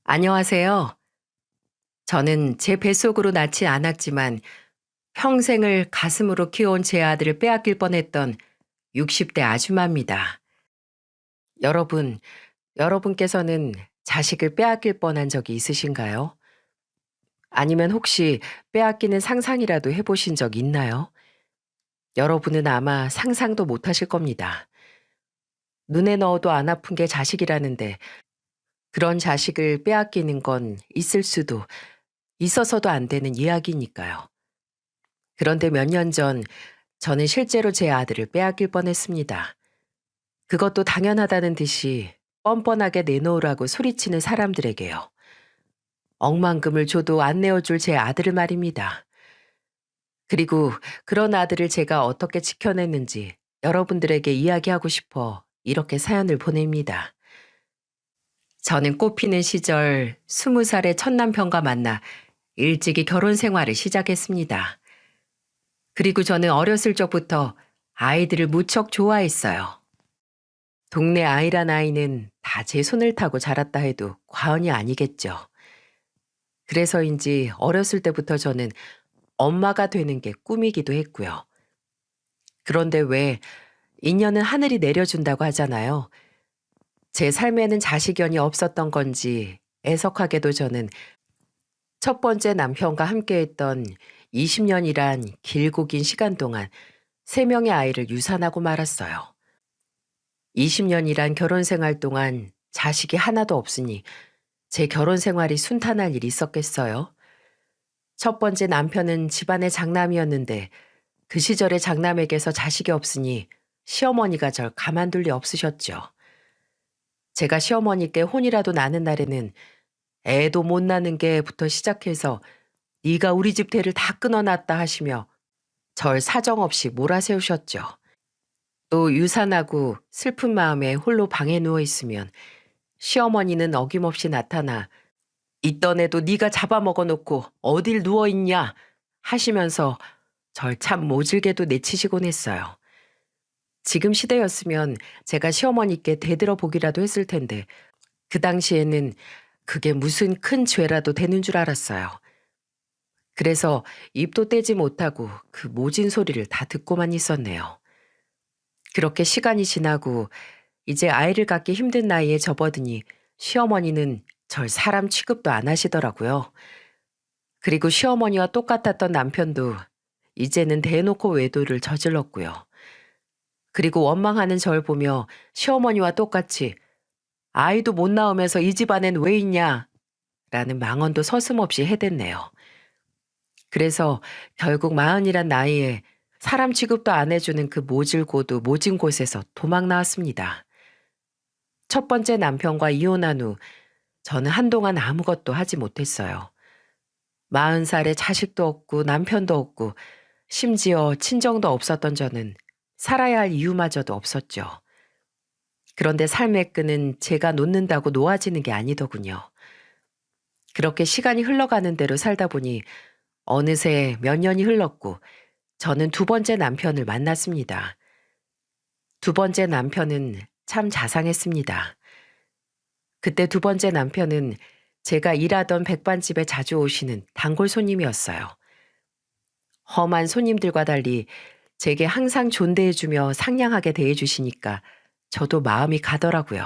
안녕하세요. 저는 제 뱃속으로 낳지 않았지만 평생을 가슴으로 키워온 제 아들을 빼앗길 뻔했던 60대 아줌마입니다. 여러분, 여러분께서는 자식을 빼앗길 뻔한 적이 있으신가요? 아니면 혹시 빼앗기는 상상이라도 해보신 적 있나요? 여러분은 아마 상상도 못 하실 겁니다. 눈에 넣어도 안 아픈 게 자식이라는데 그런 자식을 빼앗기는 건 있을 수도 있어서도 안 되는 이야기니까요. 그런데 몇 년 전 저는 실제로 제 아들을 빼앗길 뻔했습니다. 그것도 당연하다는 듯이 뻔뻔하게 내놓으라고 소리치는 사람들에게요. 억만금을 줘도 안 내어줄 제 아들을 말입니다. 그리고 그런 아들을 제가 어떻게 지켜냈는지 여러분들에게 이야기하고 싶어 이렇게 사연을 보냅니다. 저는 꽃피는 시절 20살의 첫 남편과 만나 일찍이 결혼 생활을 시작했습니다. 그리고 저는 어렸을 적부터 아이들을 무척 좋아했어요. 동네 아이란 아이는 다 제 손을 타고 자랐다 해도 과언이 아니겠죠. 그래서인지 어렸을 때부터 저는 엄마가 되는 게 꿈이기도 했고요. 그런데 왜 인연은 하늘이 내려준다고 하잖아요. 제 삶에는 자식연이 없었던 건지 애석하게도 저는 첫 번째 남편과 함께했던 20년이란 길고 긴 시간 동안 3명의 아이를 유산하고 말았어요. 20년이란 결혼 생활 동안 자식이 하나도 없으니 제 결혼 생활이 순탄할 일이 있었겠어요? 첫 번째 남편은 집안의 장남이었는데 그 시절에 장남에게서 자식이 없으니 시어머니가 절 가만둘 리 없으셨죠. 제가 시어머니께 혼이라도 나는 날에는 애도 못 낳는 게부터 시작해서 네가 우리 집 대를 다 끊어놨다 하시며 절 사정없이 몰아세우셨죠. 또 유산하고 슬픈 마음에 홀로 방에 누워 있으면 시어머니는 어김없이 나타나 있던 애도 네가 잡아먹어 놓고 어딜 누워있냐 하시면서 절 참 모질게도 내치시곤 했어요. 지금 시대였으면 제가 시어머니께 대들어 보기라도 했을 텐데 그 당시에는 그게 무슨 큰 죄라도 되는 줄 알았어요. 그래서 입도 떼지 못하고 그 모진 소리를 다 듣고만 있었네요. 그렇게 시간이 지나고 이제 아이를 갖기 힘든 나이에 접어드니 시어머니는 절 사람 취급도 안 하시더라고요. 그리고 시어머니와 똑같았던 남편도 이제는 대놓고 외도를 저질렀고요. 그리고 원망하는 절 보며 시어머니와 똑같이 아이도 못 낳으면서 이 집안엔 왜 있냐 라는 망언도 서슴없이 해댔네요. 그래서 결국 40이란 나이에 사람 취급도 안 해주는 그 모질고도 모진 곳에서 도망 나왔습니다. 첫 번째 남편과 이혼한 후 저는 한동안 아무것도 하지 못했어요. 40살에 자식도 없고 남편도 없고 심지어 친정도 없었던 저는 살아야 할 이유마저도 없었죠. 그런데 삶의 끈은 제가 놓는다고 놓아지는 게 아니더군요. 그렇게 시간이 흘러가는 대로 살다 보니 어느새 몇 년이 흘렀고 저는 두 번째 남편을 만났습니다. 두 번째 남편은 참 자상했습니다. 그때 두 번째 남편은 제가 일하던 백반집에 자주 오시는 단골 손님이었어요. 험한 손님들과 달리 제게 항상 존대해주며 상냥하게 대해주시니까 저도 마음이 가더라고요.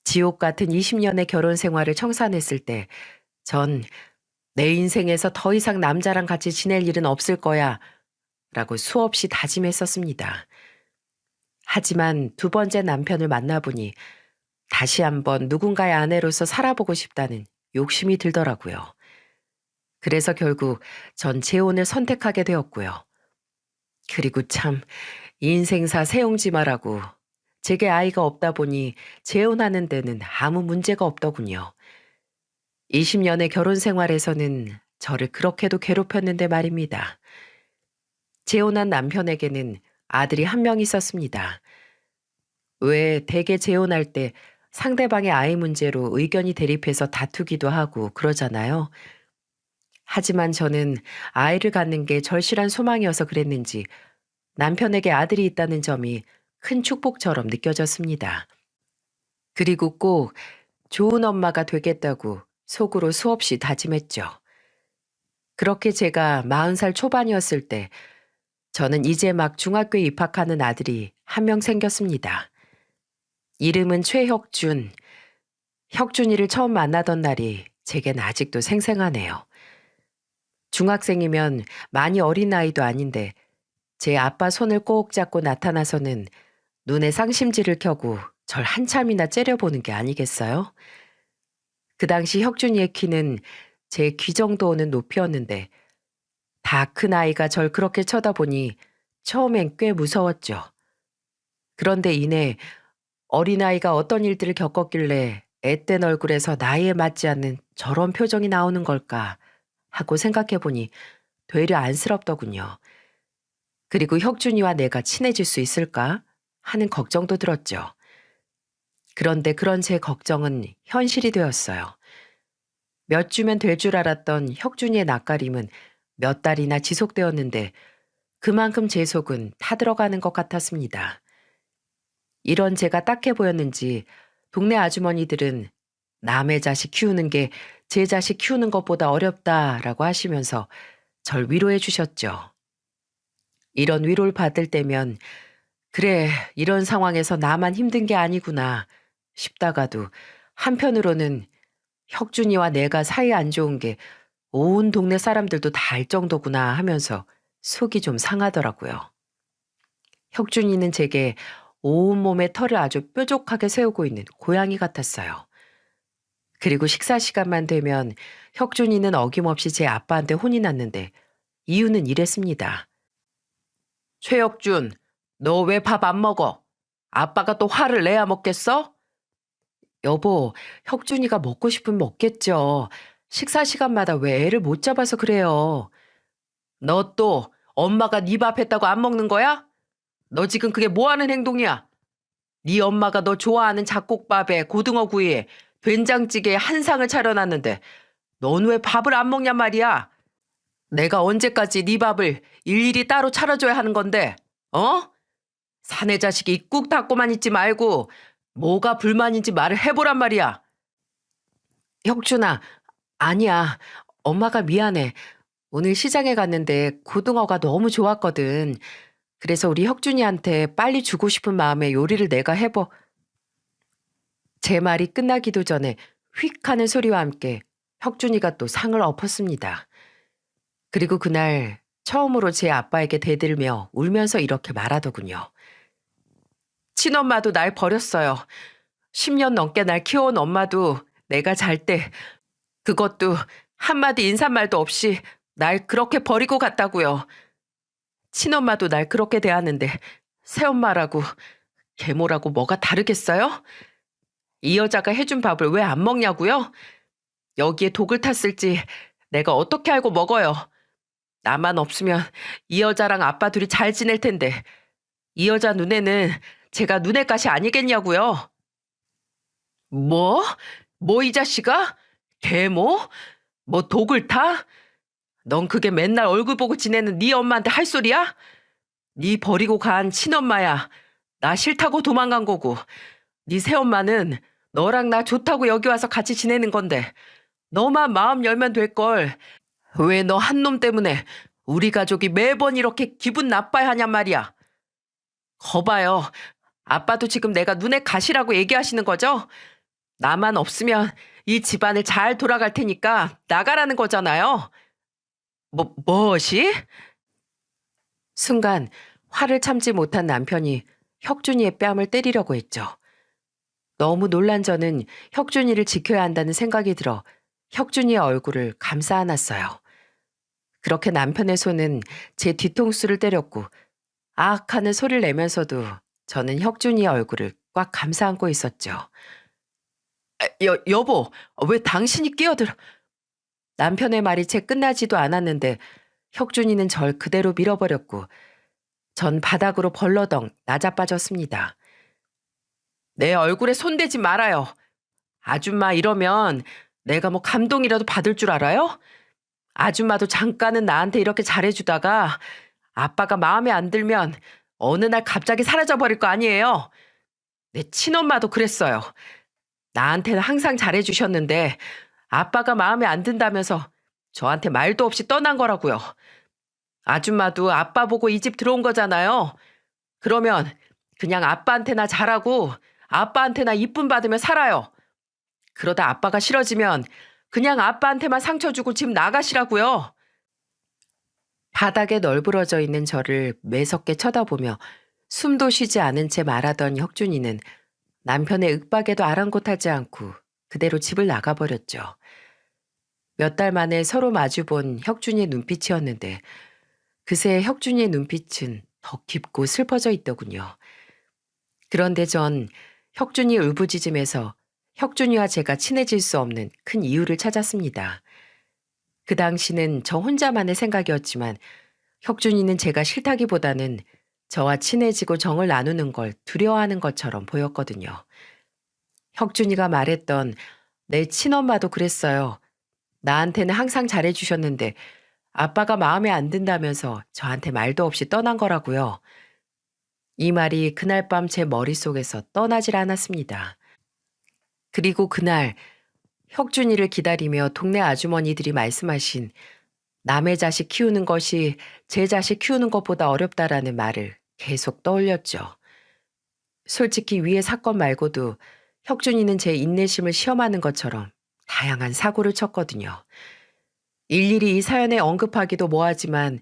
지옥 같은 20년의 결혼 생활을 청산했을 때 전 내 인생에서 더 이상 남자랑 같이 지낼 일은 없을 거야 라고 수없이 다짐했었습니다. 하지만 두 번째 남편을 만나보니 다시 한번 누군가의 아내로서 살아보고 싶다는 욕심이 들더라고요. 그래서 결국 전 재혼을 선택하게 되었고요. 그리고 참 인생사 세옹지마라고 제게 아이가 없다 보니 재혼하는 데는 아무 문제가 없더군요. 20년의 결혼 생활에서는 저를 그렇게도 괴롭혔는데 말입니다. 재혼한 남편에게는 아들이 한 명 있었습니다. 왜 대개 재혼할 때 상대방의 아이 문제로 의견이 대립해서 다투기도 하고 그러잖아요. 하지만 저는 아이를 갖는 게 절실한 소망이어서 그랬는지 남편에게 아들이 있다는 점이 큰 축복처럼 느껴졌습니다. 그리고 꼭 좋은 엄마가 되겠다고 속으로 수없이 다짐했죠. 그렇게 제가 40살 초반이었을 때 저는 이제 막 중학교에 입학하는 아들이 한 명 생겼습니다. 이름은 최혁준. 혁준이를 처음 만나던 날이 제겐 아직도 생생하네요. 중학생이면 많이 어린 나이도 아닌데 제 아빠 손을 꼭 잡고 나타나서는 눈에 쌍심지를 켜고 절 한참이나 째려보는 게 아니겠어요? 그 당시 혁준이의 키는 제 귀 정도 오는 높이였는데 다 큰 아이가 절 그렇게 쳐다보니 처음엔 꽤 무서웠죠. 그런데 이내 어린아이가 어떤 일들을 겪었길래 앳된 얼굴에서 나이에 맞지 않는 저런 표정이 나오는 걸까 하고 생각해보니 되려 안쓰럽더군요. 그리고 혁준이와 내가 친해질 수 있을까 하는 걱정도 들었죠. 그런데 그런 제 걱정은 현실이 되었어요. 몇 주면 될 줄 알았던 혁준이의 낯가림은 몇 달이나 지속되었는데 그만큼 제 속은 타들어가는 것 같았습니다. 이런 제가 딱해 보였는지 동네 아주머니들은 남의 자식 키우는 게 제 자식 키우는 것보다 어렵다라고 하시면서 절 위로해 주셨죠. 이런 위로를 받을 때면 그래, 이런 상황에서 나만 힘든 게 아니구나 싶다가도 한편으로는 혁준이와 내가 사이 안 좋은 게 온 동네 사람들도 다 알 정도구나 하면서 속이 좀 상하더라고요. 혁준이는 제게 온몸에 털을 아주 뾰족하게 세우고 있는 고양이 같았어요. 그리고 식사 시간만 되면 혁준이는 어김없이 제 아빠한테 혼이 났는데 이유는 이랬습니다. 최혁준, 너 왜 밥 안 먹어? 아빠가 또 화를 내야 먹겠어? 여보, 혁준이가 먹고 싶으면 먹겠죠. 식사 시간마다 왜 애를 못 잡아서 그래요. 너 또 엄마가 네 밥 했다고 안 먹는 거야? 너 지금 그게 뭐 하는 행동이야? 네 엄마가 너 좋아하는 잡곡밥에 고등어 구이에 된장찌개에 한 상을 차려놨는데 넌 왜 밥을 안 먹냔 말이야? 내가 언제까지 네 밥을 일일이 따로 차려줘야 하는 건데, 어? 사내 자식이 꾹 닫고만 있지 말고 뭐가 불만인지 말을 해보란 말이야. 혁준아, 아니야. 엄마가 미안해. 오늘 시장에 갔는데 고등어가 너무 좋았거든. 그래서 우리 혁준이한테 빨리 주고 싶은 마음에 요리를 내가 제 말이 끝나기도 전에 휙 하는 소리와 함께 혁준이가 또 상을 엎었습니다. 그리고 그날 처음으로 제 아빠에게 대들며 울면서 이렇게 말하더군요. 친엄마도 날 버렸어요. 10년 넘게 날 키워온 엄마도 내가 잘 때 그것도 한마디 인사말도 없이 날 그렇게 버리고 갔다고요. 친엄마도 날 그렇게 대하는데 새엄마라고 계모라고 뭐가 다르겠어요? 이 여자가 해준 밥을 왜 안 먹냐고요? 여기에 독을 탔을지 내가 어떻게 알고 먹어요. 나만 없으면 이 여자랑 아빠 둘이 잘 지낼 텐데 이 여자 눈에는 제가 눈의 가시 아니겠냐고요. 뭐? 뭐 이 자식아? 계모? 뭐 독을 타? 넌 그게 맨날 얼굴 보고 지내는 네 엄마한테 할 소리야? 네 버리고 간 친엄마야. 나 싫다고 도망간 거고. 네 새엄마는 너랑 나 좋다고 여기 와서 같이 지내는 건데 너만 마음 열면 될걸. 왜 너 한 놈 때문에 우리 가족이 매번 이렇게 기분 나빠야 하냔 말이야. 거봐요. 아빠도 지금 내가 눈에 가시라고 얘기하시는 거죠? 나만 없으면 이 집안을 잘 돌아갈 테니까 나가라는 거잖아요. 뭐시? 순간 화를 참지 못한 남편이 혁준이의 뺨을 때리려고 했죠. 너무 놀란 저는 혁준이를 지켜야 한다는 생각이 들어 혁준이의 얼굴을 감싸 안았어요. 그렇게 남편의 손은 제 뒤통수를 때렸고 아악 하는 소리를 내면서도 저는 혁준이의 얼굴을 꽉 감싸 안고 있었죠. 여보, 왜 당신이 끼어들어? 남편의 말이 채 끝나지도 않았는데 혁준이는 절 그대로 밀어버렸고 전 바닥으로 벌러덩 낮아빠졌습니다. 내 얼굴에 손대지 말아요. 아줌마 이러면 내가 뭐 감동이라도 받을 줄 알아요? 아줌마도 잠깐은 나한테 이렇게 잘해주다가 아빠가 마음에 안 들면 어느 날 갑자기 사라져버릴 거 아니에요. 내 친엄마도 그랬어요. 나한테는 항상 잘해주셨는데 아빠가 마음에 안 든다면서 저한테 말도 없이 떠난 거라고요. 아줌마도 아빠 보고 이 집 들어온 거잖아요. 그러면 그냥 아빠한테나 잘하고 아빠한테나 이쁨 받으며 살아요. 그러다 아빠가 싫어지면 그냥 아빠한테만 상처 주고 집 나가시라고요. 바닥에 널브러져 있는 저를 매섭게 쳐다보며 숨도 쉬지 않은 채 말하던 혁준이는 남편의 윽박에도 아랑곳하지 않고 그대로 집을 나가버렸죠. 몇 달 만에 서로 마주본 혁준이의 눈빛이었는데 그새 혁준이의 눈빛은 더 깊고 슬퍼져 있더군요. 그런데 전 혁준이 울부짖음에서 혁준이와 제가 친해질 수 없는 큰 이유를 찾았습니다. 그 당시는 저 혼자만의 생각이었지만 혁준이는 제가 싫다기보다는 저와 친해지고 정을 나누는 걸 두려워하는 것처럼 보였거든요. 혁준이가 말했던 내 친엄마도 그랬어요. 나한테는 항상 잘해주셨는데 아빠가 마음에 안 든다면서 저한테 말도 없이 떠난 거라고요. 이 말이 그날 밤 제 머릿속에서 떠나질 않았습니다. 그리고 그날 혁준이를 기다리며 동네 아주머니들이 말씀하신 남의 자식 키우는 것이 제 자식 키우는 것보다 어렵다라는 말을 계속 떠올렸죠. 솔직히 위의 사건 말고도 혁준이는 제 인내심을 시험하는 것처럼 다양한 사고를 쳤거든요. 일일이 이 사연에 언급하기도 뭐하지만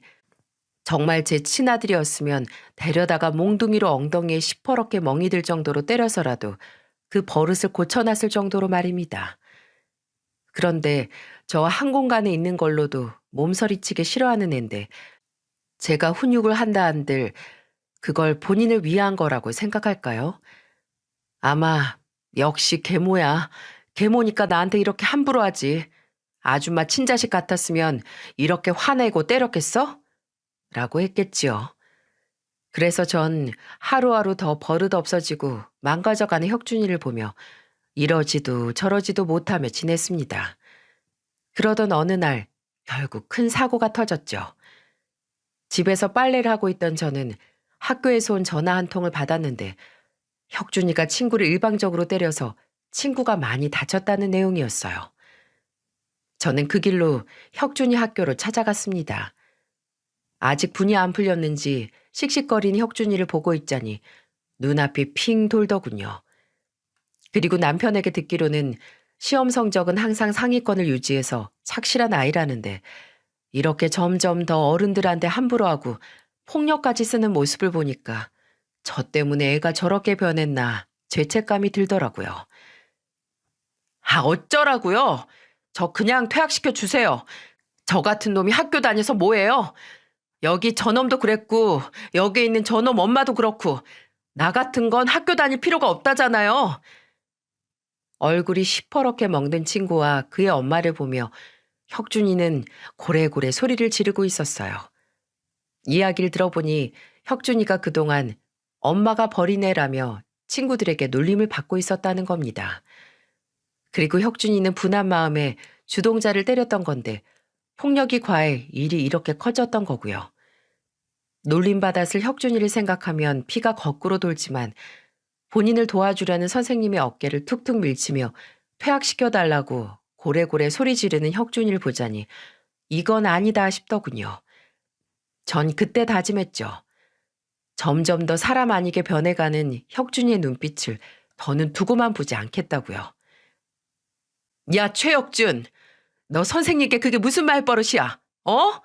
정말 제 친아들이었으면 데려다가 몽둥이로 엉덩이에 시퍼렇게 멍이 들 정도로 때려서라도 그 버릇을 고쳐놨을 정도로 말입니다. 그런데 저 한 공간에 있는 걸로도 몸서리치게 싫어하는 앤데 제가 훈육을 한다 한들 그걸 본인을 위한 거라고 생각할까요? 아마 역시 계모야. 계모니까 나한테 이렇게 함부로 하지. 아줌마 친자식 같았으면 이렇게 화내고 때렸겠어? 라고 했겠지요. 그래서 전 하루하루 더 버릇 없어지고 망가져가는 혁준이를 보며 이러지도 저러지도 못하며 지냈습니다. 그러던 어느 날 결국 큰 사고가 터졌죠. 집에서 빨래를 하고 있던 저는 학교에서 온 전화 한 통을 받았는데 혁준이가 친구를 일방적으로 때려서 친구가 많이 다쳤다는 내용이었어요. 저는 그 길로 혁준이 학교로 찾아갔습니다. 아직 분이 안 풀렸는지 씩씩거리는 혁준이를 보고 있자니 눈앞이 핑 돌더군요. 그리고 남편에게 듣기로는 시험 성적은 항상 상위권을 유지해서 착실한 아이라는데 이렇게 점점 더 어른들한테 함부로 하고 폭력까지 쓰는 모습을 보니까 저 때문에 애가 저렇게 변했나 죄책감이 들더라고요. 아, 어쩌라고요? 저 그냥 퇴학시켜 주세요. 저 같은 놈이 학교 다녀서 뭐해요? 여기 저놈도 그랬고 여기 있는 저놈 엄마도 그렇고 나 같은 건 학교 다닐 필요가 없다잖아요. 얼굴이 시퍼렇게 멍든 친구와 그의 엄마를 보며 혁준이는 고래고래 소리를 지르고 있었어요. 이야기를 들어보니 혁준이가 그동안 엄마가 버린 애라며 친구들에게 놀림을 받고 있었다는 겁니다. 그리고 혁준이는 분한 마음에 주동자를 때렸던 건데 폭력이 과해 일이 이렇게 커졌던 거고요. 놀림받았을 혁준이를 생각하면 피가 거꾸로 돌지만 본인을 도와주려는 선생님의 어깨를 툭툭 밀치며 퇴학시켜달라고 고래고래 소리 지르는 혁준이를 보자니 이건 아니다 싶더군요. 전 그때 다짐했죠. 점점 더 사람 아니게 변해가는 혁준이의 눈빛을 더는 두고만 보지 않겠다고요. 야, 최혁준, 너 선생님께 그게 무슨 말버릇이야? 어?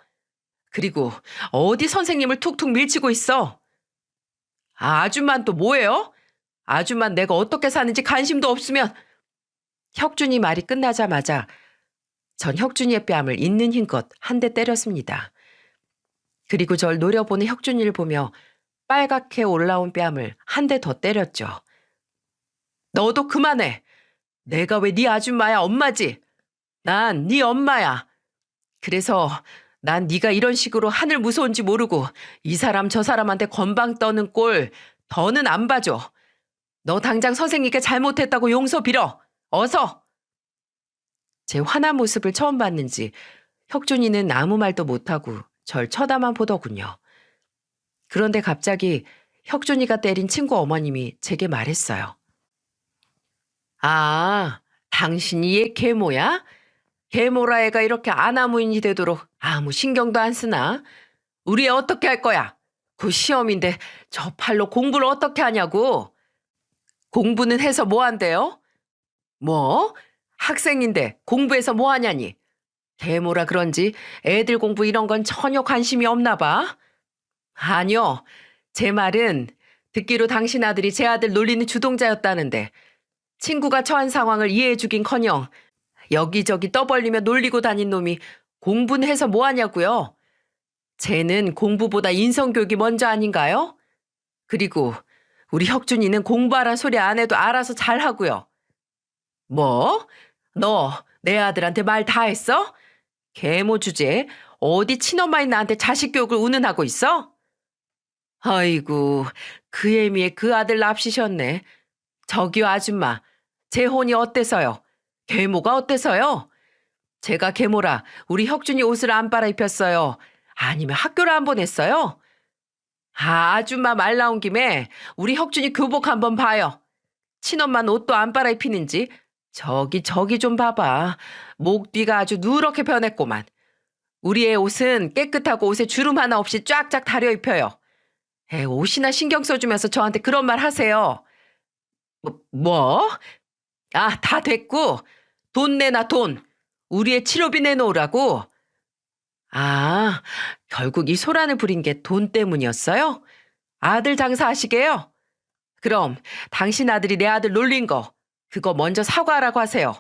그리고 어디 선생님을 툭툭 밀치고 있어? 아, 아줌만 또 뭐예요? 아줌만 내가 어떻게 사는지 관심도 없으면. 혁준이 말이 끝나자마자 전 혁준이의 뺨을 있는 힘껏 한 대 때렸습니다. 그리고 절 노려보는 혁준이를 보며 빨갛게 올라온 뺨을 한 대 더 때렸죠. 너도 그만해. 내가 왜 네 아줌마야, 엄마지? 난 네 엄마야. 그래서 난 네가 이런 식으로 하늘 무서운지 모르고 이 사람 저 사람한테 건방 떠는 꼴 더는 안 봐줘. 너 당장 선생님께 잘못했다고 용서 빌어. 어서. 제 화난 모습을 처음 봤는지 혁준이는 아무 말도 못하고 절 쳐다만 보더군요. 그런데 갑자기 혁준이가 때린 친구 어머님이 제게 말했어요. 아, 당신이 얘 계모야? 계모라 애가 이렇게 아나무인이 되도록 아무 신경도 안 쓰나? 우리 애 어떻게 할 거야? 그 시험인데 저 팔로 공부를 어떻게 하냐고? 공부는 해서 뭐 한대요? 뭐? 학생인데 공부해서 뭐 하냐니? 계모라 그런지 애들 공부 이런 건 전혀 관심이 없나 봐. 아니요. 제 말은 듣기로 당신 아들이 제 아들 놀리는 주동자였다는데 친구가 처한 상황을 이해해주긴커녕 여기저기 떠벌리며 놀리고 다닌 놈이 공부는 해서 뭐 하냐고요? 쟤는 공부보다 인성교육이 먼저 아닌가요? 그리고 우리 혁준이는 공부하란 소리 안 해도 알아서 잘하고요. 뭐? 너 내 아들한테 말 다 했어? 계모 주제 어디 친엄마인 나한테 자식 교육을 운운하고 있어? 아이고 그 애미에 그 아들 납시셨네. 저기요 아줌마 제 혼이 어때서요? 계모가 어때서요? 제가 계모라 우리 혁준이 옷을 안 빨아입혔어요. 아니면 학교를 안 보냈어요? 아, 아줌마 말 나온 김에 우리 혁준이 교복 한번 봐요. 친엄마는 옷도 안 빨아입히는지 저기 좀 봐봐. 목 뒤가 아주 누렇게 변했구만. 우리 애 옷은 깨끗하고 옷에 주름 하나 없이 쫙쫙 다려 입혀요. 애 옷이나 신경 써주면서 저한테 그런 말 하세요. 뭐? 아, 다 됐고 돈 내놔 돈. 우리 애 치료비 내놓으라고. 아, 결국 이 소란을 부린 게 돈 때문이었어요? 아들 장사하시게요? 그럼 당신 아들이 내 아들 놀린 거 그거 먼저 사과하라고 하세요.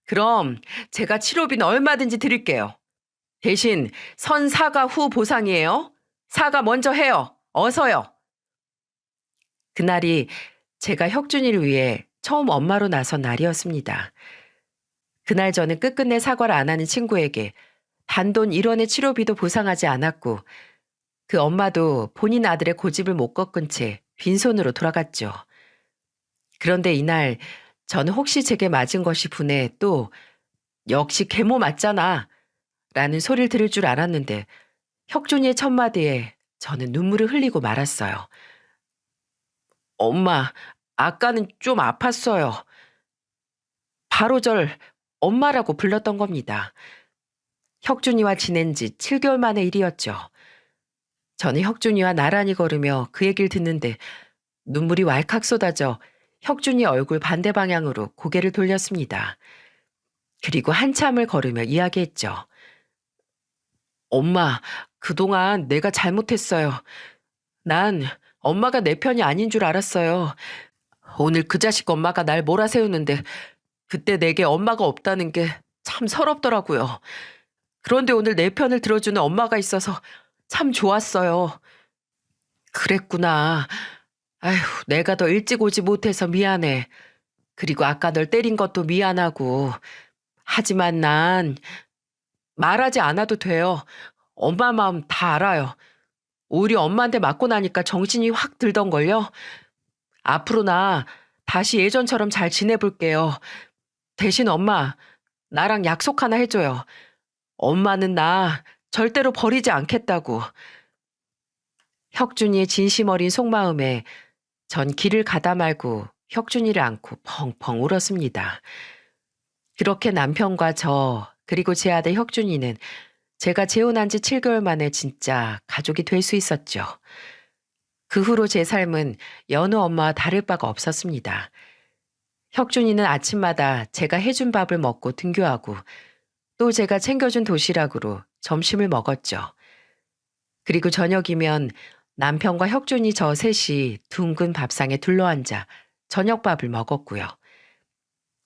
그럼 제가 치료비는 얼마든지 드릴게요. 대신 선 사과 후 보상이에요. 사과 먼저 해요. 어서요. 그날이 제가 혁준이를 위해 처음 엄마로 나선 날이었습니다. 그날 저는 끝끝내 사과를 안 하는 친구에게 단돈 1원의 치료비도 보상하지 않았고 그 엄마도 본인 아들의 고집을 못 꺾은 채 빈손으로 돌아갔죠. 그런데 이날 저는 혹시 제게 맞은 것이 분해 또 역시 계모 맞잖아 라는 소리를 들을 줄 알았는데 혁준이의 첫마디에 저는 눈물을 흘리고 말았어요. 엄마, 아까는 좀 아팠어요. 바로 절 엄마라고 불렀던 겁니다. 혁준이와 지낸 지 7개월 만의 일이었죠. 저는 혁준이와 나란히 걸으며 그 얘기를 듣는데 눈물이 왈칵 쏟아져 혁준이 얼굴 반대 방향으로 고개를 돌렸습니다. 그리고 한참을 걸으며 이야기했죠. 엄마, 그동안 내가 잘못했어요. 난 엄마가 내 편이 아닌 줄 알았어요. 오늘 그 자식 엄마가 날 몰아세우는데 그때 내게 엄마가 없다는 게 참 서럽더라고요. 그런데 오늘 내 편을 들어주는 엄마가 있어서 참 좋았어요. 그랬구나. 아휴, 내가 더 일찍 오지 못해서 미안해. 그리고 아까 널 때린 것도 미안하고. 하지만 난 말하지 않아도 돼요. 엄마 마음 다 알아요. 오히려 엄마한테 맞고 나니까 정신이 확 들던걸요. 앞으로 나 다시 예전처럼 잘 지내볼게요. 대신 엄마, 나랑 약속 하나 해줘요. 엄마는 나 절대로 버리지 않겠다고. 혁준이의 진심 어린 속마음에 전 길을 가다 말고 혁준이를 안고 펑펑 울었습니다. 그렇게 남편과 저 그리고 제 아들 혁준이는 제가 재혼한 지 7개월 만에 진짜 가족이 될 수 있었죠. 그 후로 제 삶은 여느 엄마와 다를 바가 없었습니다. 혁준이는 아침마다 제가 해준 밥을 먹고 등교하고 또 제가 챙겨준 도시락으로 점심을 먹었죠. 그리고 저녁이면 남편과 혁준이 저 셋이 둥근 밥상에 둘러앉아 저녁밥을 먹었고요.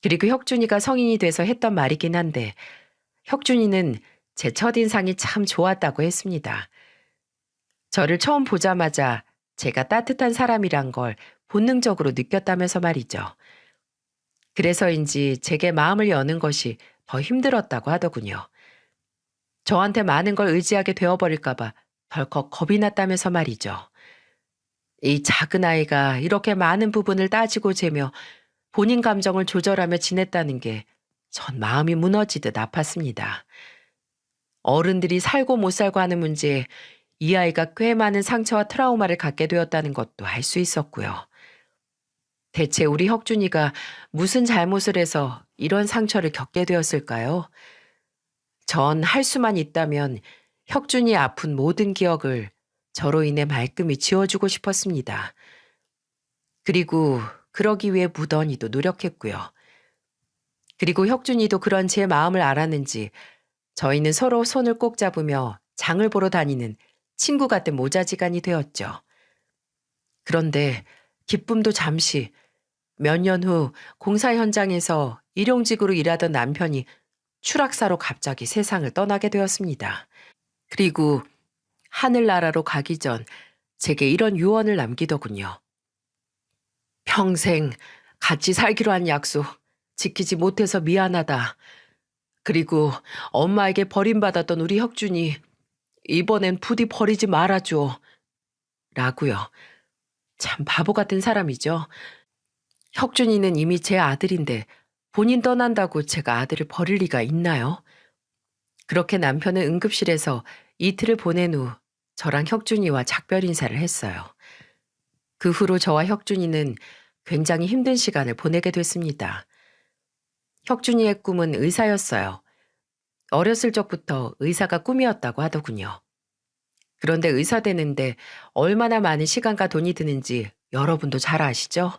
그리고 혁준이가 성인이 돼서 했던 말이긴 한데 혁준이는 제 첫인상이 참 좋았다고 했습니다. 저를 처음 보자마자 제가 따뜻한 사람이란 걸 본능적으로 느꼈다면서 말이죠. 그래서인지 제게 마음을 여는 것이 더 힘들었다고 하더군요. 저한테 많은 걸 의지하게 되어버릴까봐 덜컥 겁이 났다면서 말이죠. 이 작은 아이가 이렇게 많은 부분을 따지고 재며 본인 감정을 조절하며 지냈다는 게 전 마음이 무너지듯 아팠습니다. 어른들이 살고 못 살고 하는 문제에 이 아이가 꽤 많은 상처와 트라우마를 갖게 되었다는 것도 알 수 있었고요. 대체 우리 혁준이가 무슨 잘못을 해서 이런 상처를 겪게 되었을까요? 전 할 수만 있다면 혁준이의 아픈 모든 기억을 저로 인해 말끔히 지워주고 싶었습니다. 그리고 그러기 위해 무던히도 노력했고요. 그리고 혁준이도 그런 제 마음을 알았는지 저희는 서로 손을 꼭 잡으며 장을 보러 다니는 친구 같은 모자지간이 되었죠. 그런데 기쁨도 잠시 몇 년 후 공사 현장에서 일용직으로 일하던 남편이 추락사로 갑자기 세상을 떠나게 되었습니다. 그리고 하늘나라로 가기 전 제게 이런 유언을 남기더군요. 평생 같이 살기로 한 약속 지키지 못해서 미안하다. 그리고 엄마에게 버림받았던 우리 혁준이 이번엔 부디 버리지 말아줘. 라고요. 참 바보 같은 사람이죠. 혁준이는 이미 제 아들인데 본인 떠난다고 제가 아들을 버릴 리가 있나요? 그렇게 남편은 응급실에서 이틀을 보낸 후 저랑 혁준이와 작별 인사를 했어요. 그 후로 저와 혁준이는 굉장히 힘든 시간을 보내게 됐습니다. 혁준이의 꿈은 의사였어요. 어렸을 적부터 의사가 꿈이었다고 하더군요. 그런데 의사 되는데 얼마나 많은 시간과 돈이 드는지 여러분도 잘 아시죠?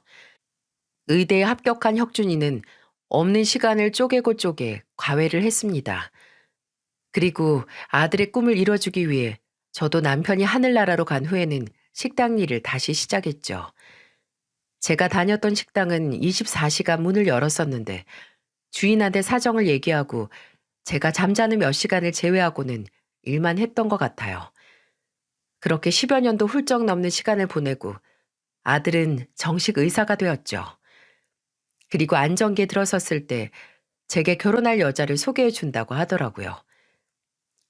의대에 합격한 혁준이는 없는 시간을 쪼개고 쪼개 과외를 했습니다. 그리고 아들의 꿈을 이뤄주기 위해 저도 남편이 하늘나라로 간 후에는 식당 일을 다시 시작했죠. 제가 다녔던 식당은 24시간 문을 열었었는데 주인한테 사정을 얘기하고 제가 잠자는 몇 시간을 제외하고는 일만 했던 것 같아요. 그렇게 10여 년도 훌쩍 넘는 시간을 보내고 아들은 정식 의사가 되었죠. 그리고 안정기에 들어섰을 때 제게 결혼할 여자를 소개해 준다고 하더라고요.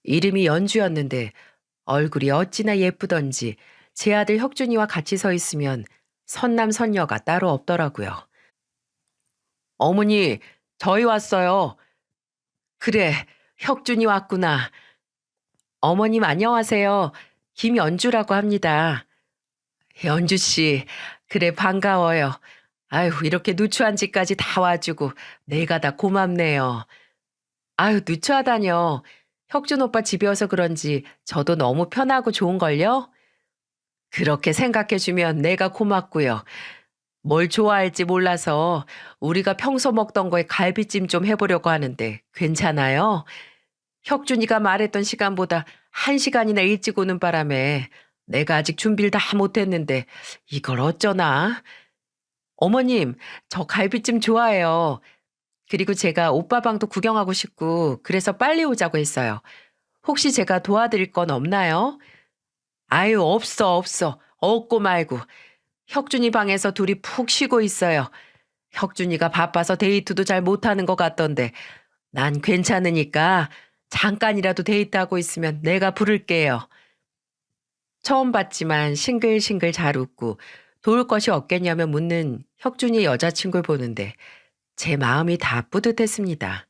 이름이 연주였는데 얼굴이 어찌나 예쁘던지 제 아들 혁준이와 같이 서 있으면 선남선녀가 따로 없더라고요. 어머니, 저희 왔어요. 그래, 혁준이 왔구나. 어머님 안녕하세요. 김연주라고 합니다. 연주 씨, 그래 반가워요. 아유, 이렇게 누추한 집까지 다 와주고 내가 다 고맙네요. 아유, 누추하다뇨. 혁준 오빠 집이어서 그런지 저도 너무 편하고 좋은걸요? 그렇게 생각해주면 내가 고맙고요. 뭘 좋아할지 몰라서 우리가 평소 먹던 거에 갈비찜 좀 해보려고 하는데 괜찮아요? 혁준이가 말했던 시간보다 1시간이나 일찍 오는 바람에 내가 아직 준비를 다 못했는데 이걸 어쩌나? 어머님, 저 갈비찜 좋아해요. 그리고 제가 오빠 방도 구경하고 싶고 그래서 빨리 오자고 했어요. 혹시 제가 도와드릴 건 없나요? 아유, 없어, 없어. 없고 말고. 혁준이 방에서 둘이 푹 쉬고 있어요. 혁준이가 바빠서 데이트도 잘 못하는 것 같던데 난 괜찮으니까 잠깐이라도 데이트하고 있으면 내가 부를게요. 처음 봤지만 싱글싱글 잘 웃고 도울 것이 없겠냐며 묻는 혁준이의 여자친구를 보는데 제 마음이 다 뿌듯했습니다.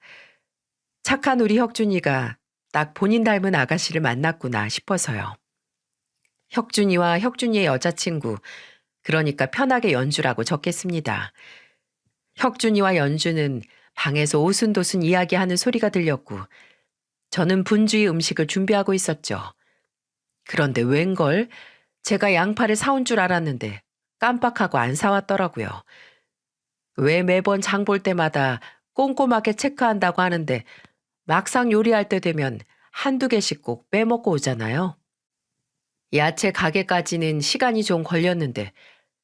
착한 우리 혁준이가 딱 본인 닮은 아가씨를 만났구나 싶어서요. 혁준이와 혁준이의 여자친구, 그러니까 편하게 연주라고 적겠습니다. 혁준이와 연주는 방에서 오순도순 이야기하는 소리가 들렸고 저는 분주히 음식을 준비하고 있었죠. 그런데 웬걸 제가 양파를 사온 줄 알았는데 깜빡하고 안 사왔더라고요. 왜 매번 장볼 때마다 꼼꼼하게 체크한다고 하는데 막상 요리할 때 되면 한두 개씩 꼭 빼먹고 오잖아요. 야채 가게까지는 시간이 좀 걸렸는데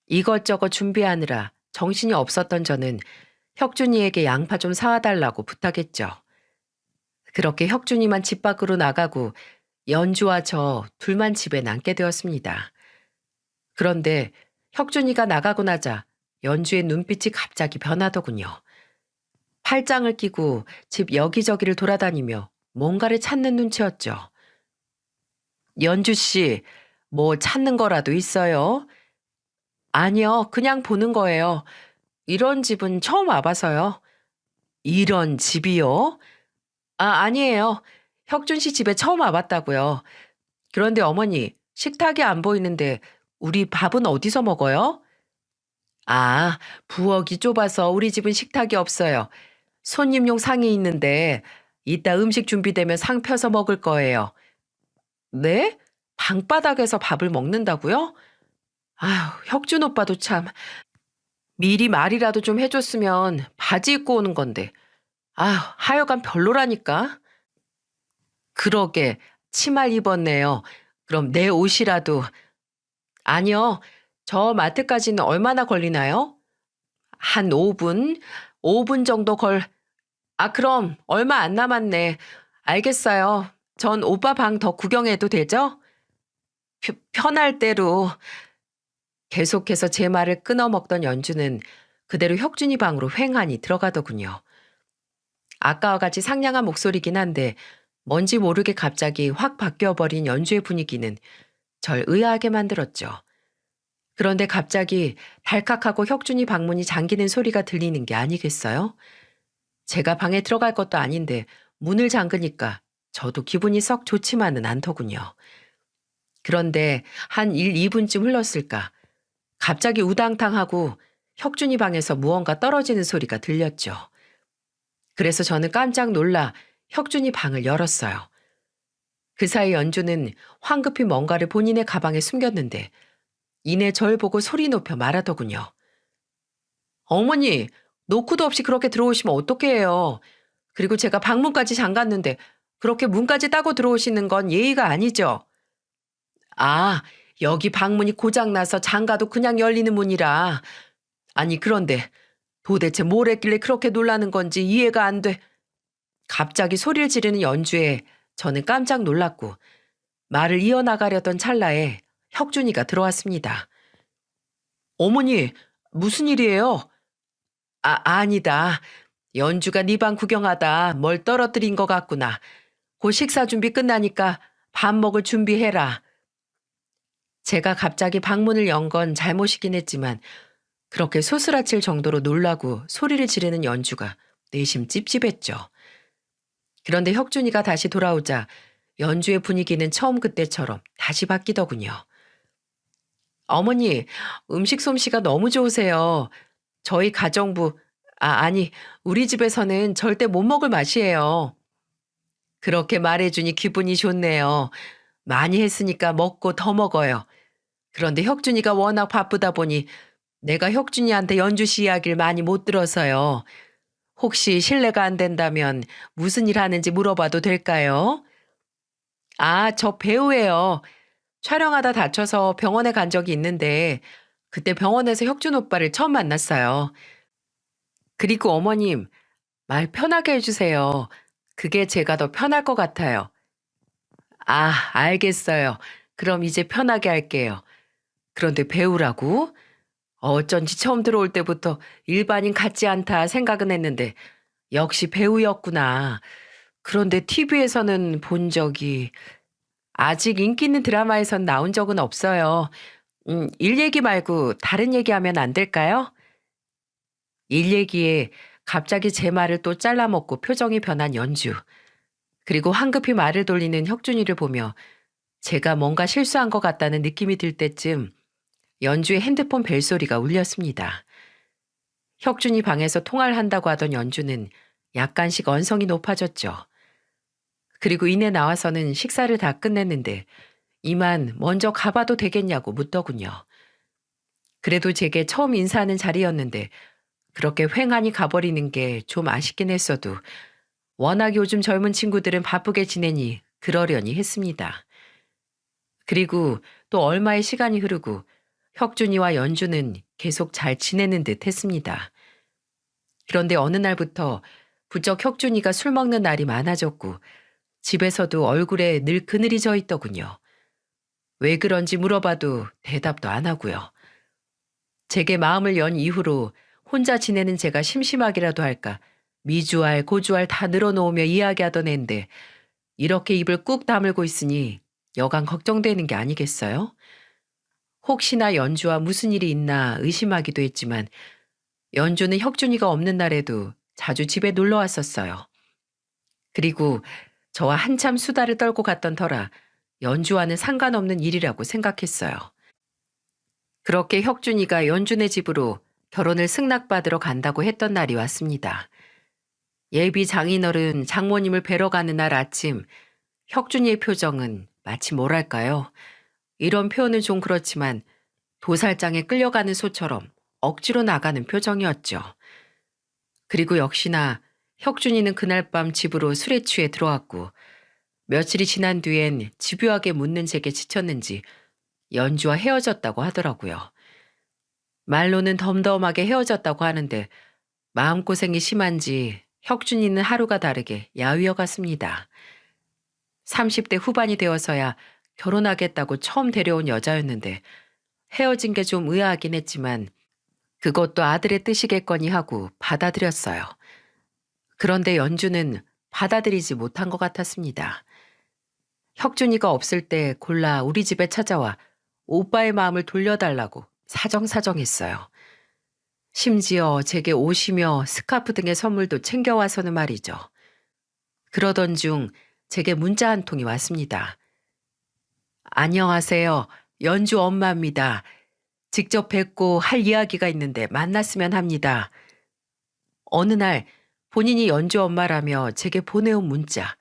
이것저것 준비하느라 정신이 없었던 저는 혁준이에게 양파 좀 사와달라고 부탁했죠. 그렇게 혁준이만 집 밖으로 나가고 연주와 저 둘만 집에 남게 되었습니다. 그런데 혁준이가 나가고 나자 연주의 눈빛이 갑자기 변하더군요. 팔짱을 끼고 집 여기저기를 돌아다니며 뭔가를 찾는 눈치였죠. 연주 씨, 뭐 찾는 거라도 있어요? 아니요, 그냥 보는 거예요. 이런 집은 처음 와봐서요. 이런 집이요? 아, 아니에요. 혁준 씨 집에 처음 와봤다고요. 그런데 어머니, 식탁이 안 보이는데 우리 밥은 어디서 먹어요? 아, 부엌이 좁아서 우리 집은 식탁이 없어요. 손님용 상이 있는데 이따 음식 준비되면 상 펴서 먹을 거예요. 네? 방바닥에서 밥을 먹는다고요? 아휴, 혁준 오빠도 참. 미리 말이라도 좀 해줬으면 바지 입고 오는 건데. 아휴, 하여간 별로라니까. 그러게, 치마를 입었네요. 그럼 내 옷이라도. 아니요, 저 마트까지는 얼마나 걸리나요? 한 5분? 5분 정도 그럼 얼마 안 남았네. 알겠어요. 전 오빠 방 더 구경해도 되죠? 편할 대로. 계속해서 제 말을 끊어먹던 연주는 그대로 혁준이 방으로 횡하니 들어가더군요. 아까와 같이 상냥한 목소리긴 한데 뭔지 모르게 갑자기 확 바뀌어버린 연주의 분위기는 절 의아하게 만들었죠. 그런데 갑자기 달칵하고 혁준이 방문이 잠기는 소리가 들리는 게 아니겠어요? 제가 방에 들어갈 것도 아닌데 문을 잠그니까 저도 기분이 썩 좋지만은 않더군요. 그런데 한 1, 2분쯤 흘렀을까 갑자기 우당탕하고 혁준이 방에서 무언가 떨어지는 소리가 들렸죠. 그래서 저는 깜짝 놀라 혁준이 방을 열었어요. 그 사이 연주는 황급히 뭔가를 본인의 가방에 숨겼는데 이내 절 보고 소리 높여 말하더군요. 어머니, 노크도 없이 그렇게 들어오시면 어떡해요. 그리고 제가 방문까지 잠갔는데 그렇게 문까지 따고 들어오시는 건 예의가 아니죠. 아, 여기 방문이 고장나서 잠가도 그냥 열리는 문이라. 아니, 그런데 도대체 뭘 했길래 그렇게 놀라는 건지 이해가 안 돼. 갑자기 소리를 지르는 연주에 저는 깜짝 놀랐고 말을 이어나가려던 찰나에 혁준이가 들어왔습니다. 어머니, 무슨 일이에요? 아니다. 연주가 네 방 구경하다 뭘 떨어뜨린 것 같구나. 곧 식사 준비 끝나니까 밥 먹을 준비해라. 제가 갑자기 방문을 연 건 잘못이긴 했지만 그렇게 소스라칠 정도로 놀라고 소리를 지르는 연주가 내심 찝찝했죠. 그런데 혁준이가 다시 돌아오자 연주의 분위기는 처음 그때처럼 다시 바뀌더군요. 어머니, 음식 솜씨가 너무 좋으세요. 저희 가정부, 아니, 우리 집에서는 절대 못 먹을 맛이에요. 그렇게 말해주니 기분이 좋네요. 많이 했으니까 먹고 더 먹어요. 그런데 혁준이가 워낙 바쁘다 보니 내가 혁준이한테 연주 씨 이야기를 많이 못 들어서요. 혹시 실례가 안 된다면 무슨 일 하는지 물어봐도 될까요? 저 배우예요. 촬영하다 다쳐서 병원에 간 적이 있는데 그때 병원에서 혁준 오빠를 처음 만났어요. 그리고 어머님, 말 편하게 해주세요. 그게 제가 더 편할 것 같아요. 알겠어요. 그럼 이제 편하게 할게요. 그런데 배우라고? 어쩐지 처음 들어올 때부터 일반인 같지 않다 생각은 했는데 역시 배우였구나. 그런데 TV에서는 본 적이 아직 인기 있는 드라마에선 나온 적은 없어요. 일 얘기 말고 다른 얘기하면 안 될까요? 일 얘기에 갑자기 제 말을 또 잘라먹고 표정이 변한 연주. 그리고 황급히 말을 돌리는 혁준이를 보며 제가 뭔가 실수한 것 같다는 느낌이 들 때쯤 연주의 핸드폰 벨소리가 울렸습니다. 혁준이 방에서 통화를 한다고 하던 연주는 약간씩 언성이 높아졌죠. 그리고 이내 나와서는 식사를 다 끝냈는데 이만 먼저 가봐도 되겠냐고 묻더군요. 그래도 제게 처음 인사하는 자리였는데 그렇게 횡하니 가버리는 게 좀 아쉽긴 했어도 워낙 요즘 젊은 친구들은 바쁘게 지내니 그러려니 했습니다. 그리고 또 얼마의 시간이 흐르고 혁준이와 연주는 계속 잘 지내는 듯 했습니다. 그런데 어느 날부터 부쩍 혁준이가 술 먹는 날이 많아졌고 집에서도 얼굴에 늘 그늘이 져 있더군요. 왜 그런지 물어봐도 대답도 안 하고요. 제게 마음을 연 이후로 혼자 지내는 제가 심심하기라도 할까 미주알 고주알 다 늘어놓으며 이야기하던 앤데 이렇게 입을 꾹 다물고 있으니 여간 걱정되는 게 아니겠어요? 혹시나 연주와 무슨 일이 있나 의심하기도 했지만 연주는 혁준이가 없는 날에도 자주 집에 놀러 왔었어요. 그리고 저와 한참 수다를 떨고 갔던 터라 연주와는 상관없는 일이라고 생각했어요. 그렇게 혁준이가 연주네 집으로 결혼을 승낙받으러 간다고 했던 날이 왔습니다. 예비 장인어른 장모님을 뵈러 가는 날 아침, 혁준이의 표정은 마치 뭐랄까요? 이런 표현은 좀 그렇지만 도살장에 끌려가는 소처럼 억지로 나가는 표정이었죠. 그리고 역시나 혁준이는 그날 밤 집으로 술에 취해 들어왔고 며칠이 지난 뒤엔 집요하게 묻는 제게 지쳤는지 연주와 헤어졌다고 하더라고요. 말로는 덤덤하게 헤어졌다고 하는데 마음고생이 심한지 혁준이는 하루가 다르게 야위어 갔습니다. 30대 후반이 되어서야 결혼하겠다고 처음 데려온 여자였는데 헤어진 게 좀 의아하긴 했지만 그것도 아들의 뜻이겠거니 하고 받아들였어요. 그런데 연주는 받아들이지 못한 것 같았습니다. 혁준이가 없을 때 골라 우리 집에 찾아와 오빠의 마음을 돌려달라고 사정사정했어요. 심지어 제게 옷이며 스카프 등의 선물도 챙겨와서는 말이죠. 그러던 중 제게 문자 한 통이 왔습니다. 안녕하세요. 연주 엄마입니다. 직접 뵙고 할 이야기가 있는데 만났으면 합니다. 어느 날 본인이 연주 엄마라며 제게 보내온 문자.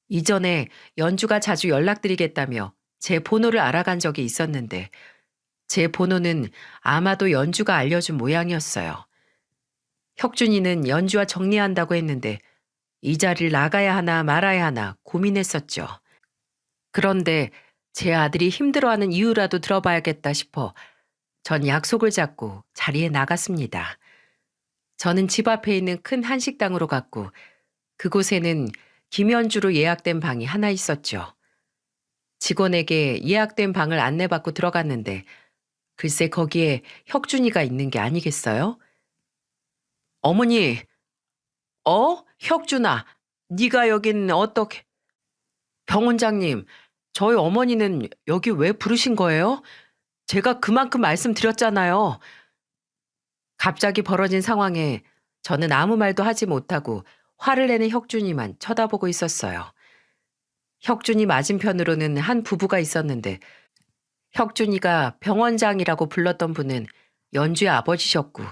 이전에 연주가 자주 연락드리겠다며 제 번호를 알아간 적이 있었는데 제 번호는 아마도 연주가 알려준 모양이었어요. 혁준이는 연주와 정리한다고 했는데 이 자리를 나가야 하나 말아야 하나 고민했었죠. 그런데 제 아들이 힘들어하는 이유라도 들어봐야겠다 싶어 전 약속을 잡고 자리에 나갔습니다. 저는 집 앞에 있는 큰 한식당으로 갔고 그곳에는 김연주로 예약된 방이 하나 있었죠. 직원에게 예약된 방을 안내받고 들어갔는데 글쎄 거기에 혁준이가 있는 게 아니겠어요? 어머니, 혁준아, 네가 여긴 어떻게... 병 원장님, 저희 어머니는 여기 왜 부르신 거예요? 제가 그만큼 말씀드렸잖아요. 갑자기 벌어진 상황에 저는 아무 말도 하지 못하고 화를 내는 혁준이만 쳐다보고 있었어요. 혁준이 맞은편으로는 한 부부가 있었는데 혁준이가 병원장이라고 불렀던 분은 연주의 아버지셨고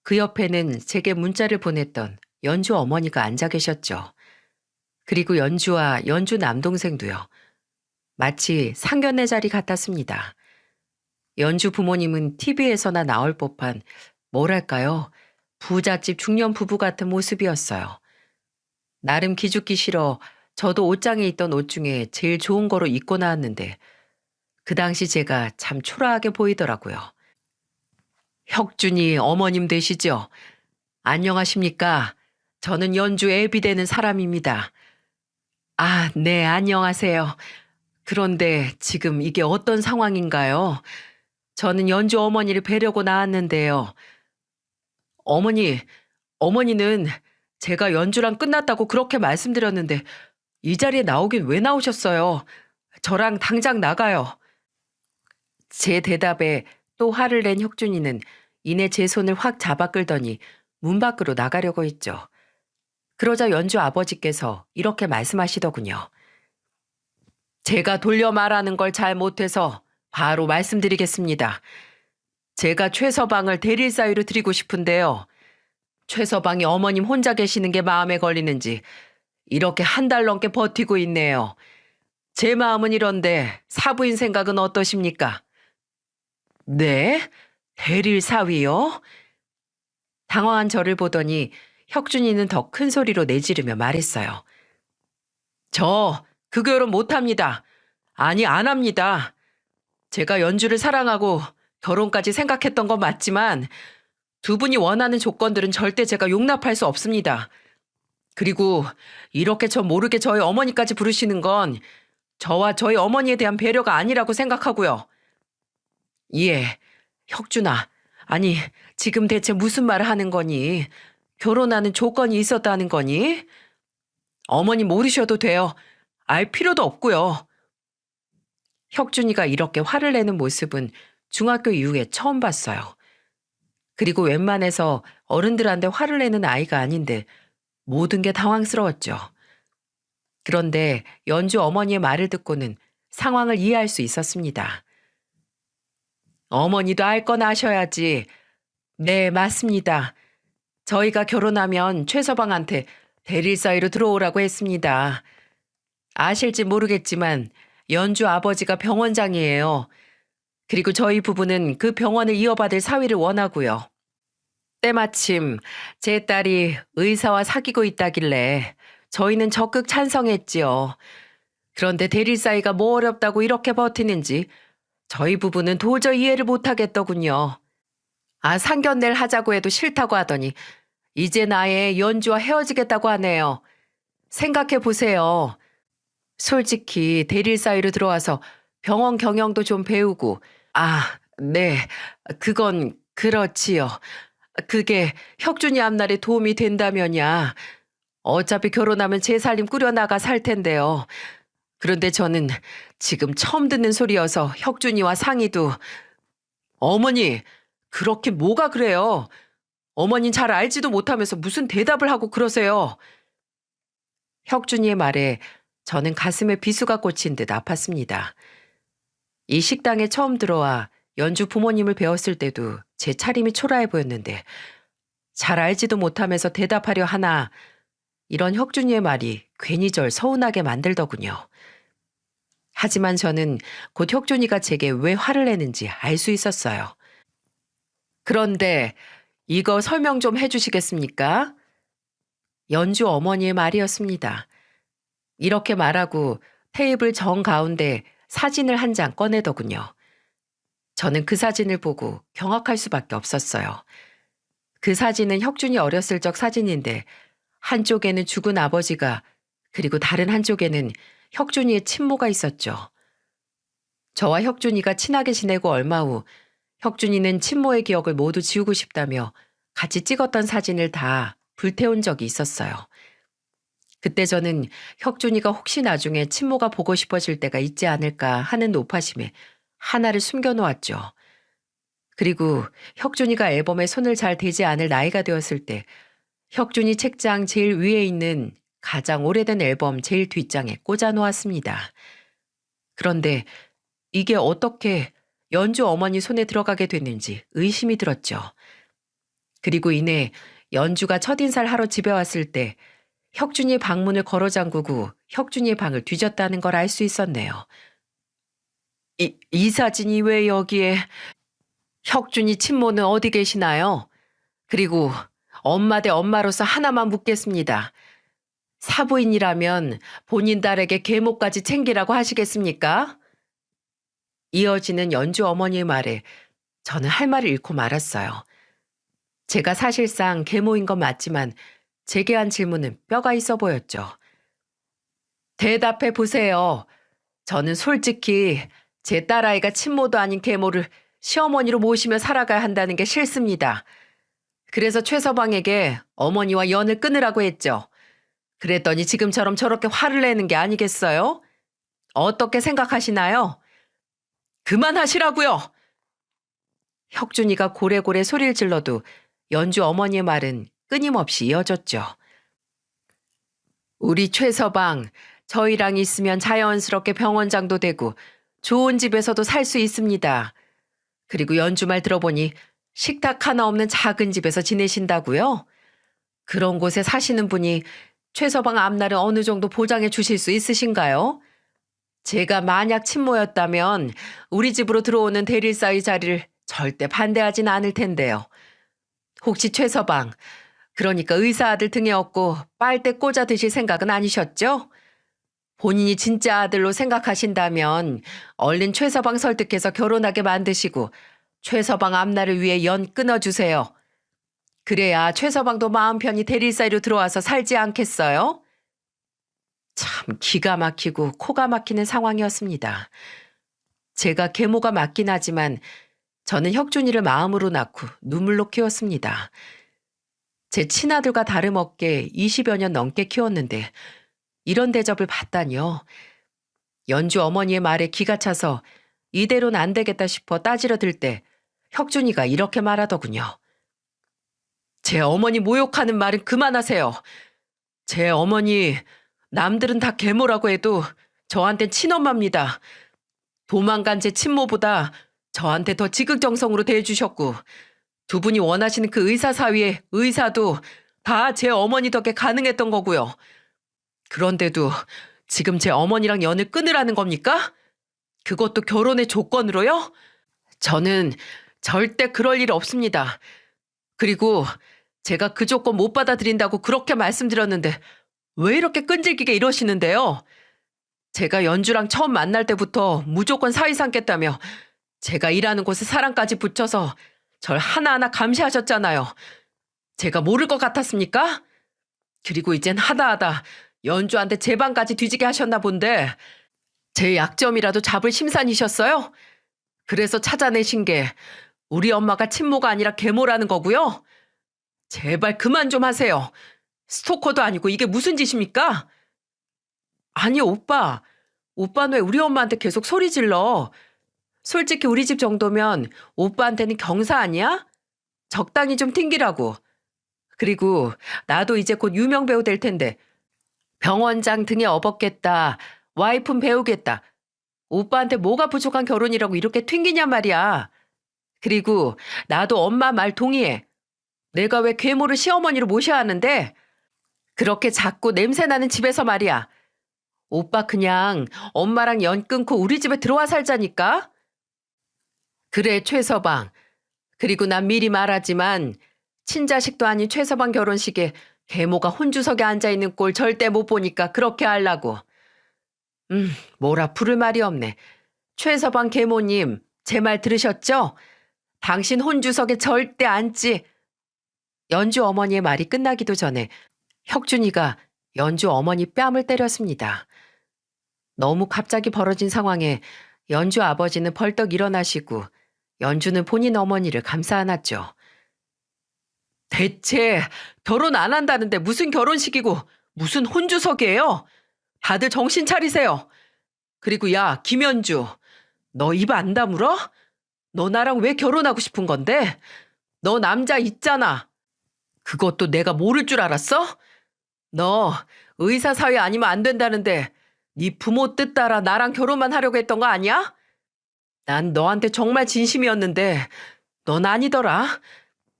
그 옆에는 제게 문자를 보냈던 연주 어머니가 앉아 계셨죠. 그리고 연주와 연주 남동생도요. 마치 상견례 자리 같았습니다. 연주 부모님은 TV에서나 나올 법한 뭐랄까요? 부잣집 중년 부부 같은 모습이었어요. 나름 기죽기 싫어 저도 옷장에 있던 옷 중에 제일 좋은 거로 입고 나왔는데 그 당시 제가 참 초라하게 보이더라고요. 혁준이 어머님 되시죠? 안녕하십니까? 저는 연주 애비 되는 사람입니다. 아, 네, 안녕하세요. 그런데 지금 이게 어떤 상황인가요? 저는 연주 어머니를 뵈려고 나왔는데요. 어머니, 어머니는 제가 연주랑 끝났다고 그렇게 말씀드렸는데 이 자리에 나오긴 왜 나오셨어요? 저랑 당장 나가요. 제 대답에 또 화를 낸 혁준이는 이내 제 손을 확 잡아 끌더니 문 밖으로 나가려고 했죠. 그러자 연주 아버지께서 이렇게 말씀하시더군요. 제가 돌려 말하는 걸 잘 못해서 바로 말씀드리겠습니다. 제가 최서방을 대릴 사유로 드리고 싶은데요. 최서방이 어머님 혼자 계시는 게 마음에 걸리는지 이렇게 한 달 넘게 버티고 있네요. 제 마음은 이런데 사부인 생각은 어떠십니까? 네? 대릴 사위요? 당황한 저를 보더니 혁준이는 더 큰 소리로 내지르며 말했어요. 저 그 결혼 못합니다. 아니 안 합니다. 제가 연주를 사랑하고 결혼까지 생각했던 건 맞지만 두 분이 원하는 조건들은 절대 제가 용납할 수 없습니다. 그리고 이렇게 저 모르게 저희 어머니까지 부르시는 건 저와 저희 어머니에 대한 배려가 아니라고 생각하고요. 예, 혁준아. 아니, 지금 대체 무슨 말을 하는 거니? 결혼하는 조건이 있었다는 거니? 어머니 모르셔도 돼요. 알 필요도 없고요. 혁준이가 이렇게 화를 내는 모습은 중학교 이후에 처음 봤어요. 그리고 웬만해서 어른들한테 화를 내는 아이가 아닌데 모든 게 당황스러웠죠. 그런데 연주 어머니의 말을 듣고는 상황을 이해할 수 있었습니다. 어머니도 알 건 아셔야지. 네, 맞습니다. 저희가 결혼하면 최서방한테 대릴 사이로 들어오라고 했습니다. 아실지 모르겠지만 연주 아버지가 병원장이에요. 그리고 저희 부부는 그 병원을 이어받을 사위를 원하고요. 때마침 제 딸이 의사와 사귀고 있다길래 저희는 적극 찬성했지요. 그런데 대릴 사이가 뭐 어렵다고 이렇게 버티는지 저희 부부는 도저히 이해를 못하겠더군요. 상견례를 하자고 해도 싫다고 하더니 이제 나의 연주와 헤어지겠다고 하네요. 생각해 보세요. 솔직히 대릴 사이로 들어와서 병원 경영도 좀 배우고, 네, 그건 그렇지요. 그게 혁준이 앞날에 도움이 된다면야. 어차피 결혼하면 제 살림 꾸려나가 살 텐데요. 그런데 저는 지금 처음 듣는 소리여서 혁준이와 상의도. 어머니, 그렇게 뭐가 그래요? 어머닌 잘 알지도 못하면서 무슨 대답을 하고 그러세요? 혁준이의 말에 저는 가슴에 비수가 꽂힌 듯 아팠습니다. 이 식당에 처음 들어와 연주 부모님을 배웠을 때도 제 차림이 초라해 보였는데 잘 알지도 못하면서 대답하려 하나 이런 혁준이의 말이 괜히 절 서운하게 만들더군요. 하지만 저는 곧 혁준이가 제게 왜 화를 내는지 알 수 있었어요. 그런데 이거 설명 좀 해주시겠습니까? 연주 어머니의 말이었습니다. 이렇게 말하고 테이블 정 가운데 사진을 한 장 꺼내더군요. 저는 그 사진을 보고 경악할 수밖에 없었어요. 그 사진은 혁준이 어렸을 적 사진인데 한쪽에는 죽은 아버지가 그리고 다른 한쪽에는 혁준이의 친모가 있었죠. 저와 혁준이가 친하게 지내고 얼마 후 혁준이는 친모의 기억을 모두 지우고 싶다며 같이 찍었던 사진을 다 불태운 적이 있었어요. 그때 저는 혁준이가 혹시 나중에 친모가 보고 싶어질 때가 있지 않을까 하는 노파심에 하나를 숨겨놓았죠. 그리고 혁준이가 앨범에 손을 잘 대지 않을 나이가 되었을 때 혁준이 책장 제일 위에 있는 가장 오래된 앨범 제일 뒷장에 꽂아 놓았습니다. 그런데 이게 어떻게 연주 어머니 손에 들어가게 됐는지 의심이 들었죠. 그리고 이내 연주가 첫인사를 하러 집에 왔을 때 혁준이의 방문을 걸어 잠그고 혁준이의 방을 뒤졌다는 걸 알 수 있었네요. 이 사진이 왜 여기에? 혁준이 친모는 어디 계시나요? 그리고 엄마 대 엄마로서 하나만 묻겠습니다. 사부인이라면 본인 딸에게 계모까지 챙기라고 하시겠습니까? 이어지는 연주 어머니의 말에 저는 할 말을 잃고 말았어요. 제가 사실상 계모인 건 맞지만 제게 한 질문은 뼈가 있어 보였죠. 대답해 보세요. 저는 솔직히 제 딸아이가 친모도 아닌 계모를 시어머니로 모시며 살아가야 한다는 게 싫습니다. 그래서 최서방에게 어머니와 연을 끊으라고 했죠. 그랬더니 지금처럼 저렇게 화를 내는 게 아니겠어요? 어떻게 생각하시나요? 그만하시라고요! 혁준이가 고래고래 소리를 질러도 연주 어머니의 말은 끊임없이 이어졌죠. 우리 최서방, 저희랑 있으면 자연스럽게 병원장도 되고 좋은 집에서도 살 수 있습니다. 그리고 연주 말 들어보니 식탁 하나 없는 작은 집에서 지내신다고요? 그런 곳에 사시는 분이 최서방 앞날은 어느 정도 보장해 주실 수 있으신가요? 제가 만약 친모였다면 우리 집으로 들어오는 대릴사위 자리를 절대 반대하진 않을 텐데요. 혹시 최서방, 그러니까 의사 아들 등에 업고 빨대 꽂아 드실 생각은 아니셨죠? 본인이 진짜 아들로 생각하신다면 얼른 최서방 설득해서 결혼하게 만드시고 최서방 앞날을 위해 연 끊어주세요. 그래야 최서방도 마음 편히 대릴사이로 들어와서 살지 않겠어요? 참 기가 막히고 코가 막히는 상황이었습니다. 제가 계모가 맞긴 하지만 저는 혁준이를 마음으로 낳고 눈물로 키웠습니다. 제 친아들과 다름없게 20여 년 넘게 키웠는데 이런 대접을 받다니요. 연주 어머니의 말에 기가 차서 이대로는 안 되겠다 싶어 따지러 들 때 혁준이가 이렇게 말하더군요. 제 어머니 모욕하는 말은 그만하세요. 제 어머니 남들은 다 계모라고 해도 저한텐 친엄마입니다. 도망간 제 친모보다 저한테 더 지극정성으로 대해주셨고 두 분이 원하시는 그 의사 사위의 의사도 다 제 어머니 덕에 가능했던 거고요. 그런데도 지금 제 어머니랑 연을 끊으라는 겁니까? 그것도 결혼의 조건으로요? 저는 절대 그럴 일 없습니다. 그리고 제가 그 조건 못 받아들인다고 그렇게 말씀드렸는데 왜 이렇게 끈질기게 이러시는데요? 제가 연주랑 처음 만날 때부터 무조건 사위 삼겠다며 제가 일하는 곳에 사랑까지 붙여서 절 하나하나 감시하셨잖아요. 제가 모를 것 같았습니까? 그리고 이젠 하다하다 연주한테 제 방까지 뒤지게 하셨나 본데 제 약점이라도 잡을 심산이셨어요? 그래서 찾아내신 게 우리 엄마가 친모가 아니라 계모라는 거고요. 제발 그만 좀 하세요. 스토커도 아니고 이게 무슨 짓입니까? 아니 오빠. 오빠는 왜 우리 엄마한테 계속 소리 질러? 솔직히 우리 집 정도면 오빠한테는 경사 아니야? 적당히 좀 튕기라고. 그리고 나도 이제 곧 유명 배우 될 텐데 병원장 등에 업었겠다. 와이프는 배우겠다. 오빠한테 뭐가 부족한 결혼이라고 이렇게 튕기냔 말이야. 그리고 나도 엄마 말 동의해. 내가 왜 괴물을 시어머니로 모셔야 하는데? 그렇게 작고 냄새나는 집에서 말이야. 오빠 그냥 엄마랑 연 끊고 우리 집에 들어와 살자니까? 그래 최서방. 그리고 난 미리 말하지만 친자식도 아닌 최서방 결혼식에 계모가 혼주석에 앉아있는 꼴 절대 못 보니까 그렇게 하려고. 뭐라 부를 말이 없네. 최서방 계모님, 제 말 들으셨죠? 당신 혼주석에 절대 앉지. 연주 어머니의 말이 끝나기도 전에 혁준이가 연주 어머니 뺨을 때렸습니다. 너무 갑자기 벌어진 상황에 연주 아버지는 벌떡 일어나시고 연주는 본인 어머니를 감싸 안았죠. 대체 결혼 안 한다는데 무슨 결혼식이고 무슨 혼주석이에요? 다들 정신 차리세요. 그리고 야 김연주, 너 입 안 다물어? 너 나랑 왜 결혼하고 싶은 건데? 너 남자 있잖아. 그것도 내가 모를 줄 알았어? 너 의사 사위 아니면 안 된다는데 네 부모 뜻 따라 나랑 결혼만 하려고 했던 거 아니야? 난 너한테 정말 진심이었는데 넌 아니더라.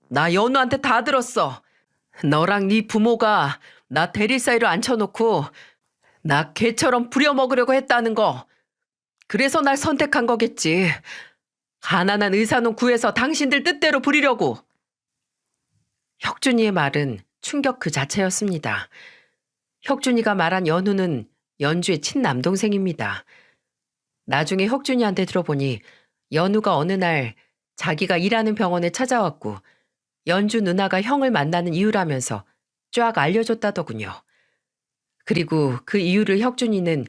나 연우한테 다 들었어. 너랑 네 부모가 나 대릴 사이로 앉혀놓고 나 개처럼 부려먹으려고 했다는 거. 그래서 날 선택한 거겠지. 가난한 의사놈 구해서 당신들 뜻대로 부리려고. 혁준이의 말은 충격 그 자체였습니다. 혁준이가 말한 연우는 연주의 친남동생입니다. 나중에 혁준이한테 들어보니 연우가 어느 날 자기가 일하는 병원에 찾아왔고 연주 누나가 형을 만나는 이유라면서 쫙 알려줬다더군요. 그리고 그 이유를 혁준이는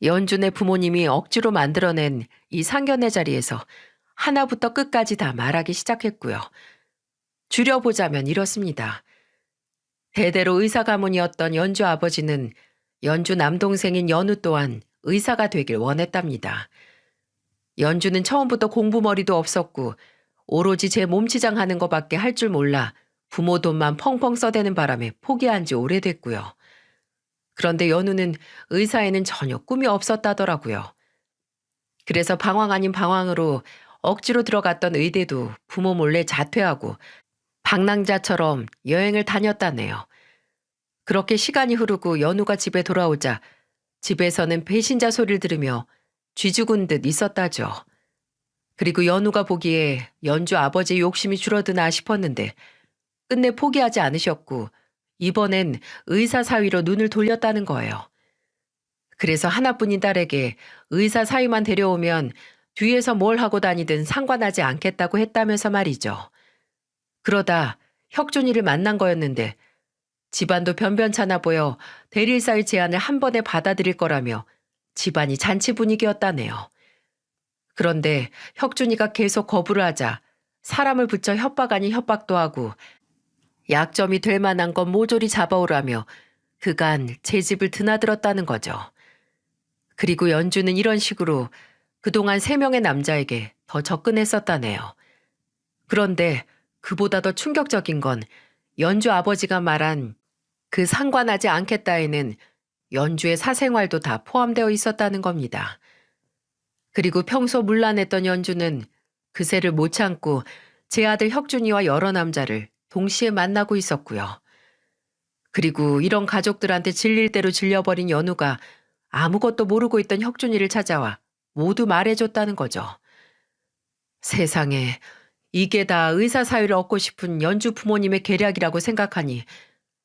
연준의 부모님이 억지로 만들어낸 이 상견례 자리에서 하나부터 끝까지 다 말하기 시작했고요. 줄여보자면 이렇습니다. 대대로 의사 가문이었던 연주 아버지는 연주 남동생인 연우 또한 의사가 되길 원했답니다. 연주는 처음부터 공부머리도 없었고 오로지 제 몸치장하는 것밖에 할 줄 몰라 부모 돈만 펑펑 써대는 바람에 포기한 지 오래됐고요. 그런데 연우는 의사에는 전혀 꿈이 없었다더라고요. 그래서 방황 아닌 방황으로 억지로 들어갔던 의대도 부모 몰래 자퇴하고 방랑자처럼 여행을 다녔다네요. 그렇게 시간이 흐르고 연우가 집에 돌아오자 집에서는 배신자 소리를 들으며 쥐죽은 듯 있었다죠. 그리고 연우가 보기에 연주 아버지의 욕심이 줄어드나 싶었는데 끝내 포기하지 않으셨고 이번엔 의사 사위로 눈을 돌렸다는 거예요. 그래서 하나뿐인 딸에게 의사 사위만 데려오면 뒤에서 뭘 하고 다니든 상관하지 않겠다고 했다면서 말이죠. 그러다 혁준이를 만난 거였는데 집안도 변변찮아 보여 대릴 사위 제안을 한 번에 받아들일 거라며 집안이 잔치 분위기였다네요. 그런데 혁준이가 계속 거부를 하자 사람을 붙여 협박 아닌 협박도 하고 약점이 될 만한 건 모조리 잡아오라며 그간 제 집을 드나들었다는 거죠. 그리고 연주는 이런 식으로 그동안 3명의 남자에게 더 접근했었다네요. 그런데 그보다 더 충격적인 건 연주 아버지가 말한 그 상관하지 않겠다에는 연주의 사생활도 다 포함되어 있었다는 겁니다. 그리고 평소 문란했던 연주는 그새를 못 참고 제 아들 혁준이와 여러 남자를 동시에 만나고 있었고요. 그리고 이런 가족들한테 질릴 대로 질려버린 연우가 아무것도 모르고 있던 혁준이를 찾아와 모두 말해줬다는 거죠. 세상에, 이게 다 의사 사유를 얻고 싶은 연주 부모님의 계략이라고 생각하니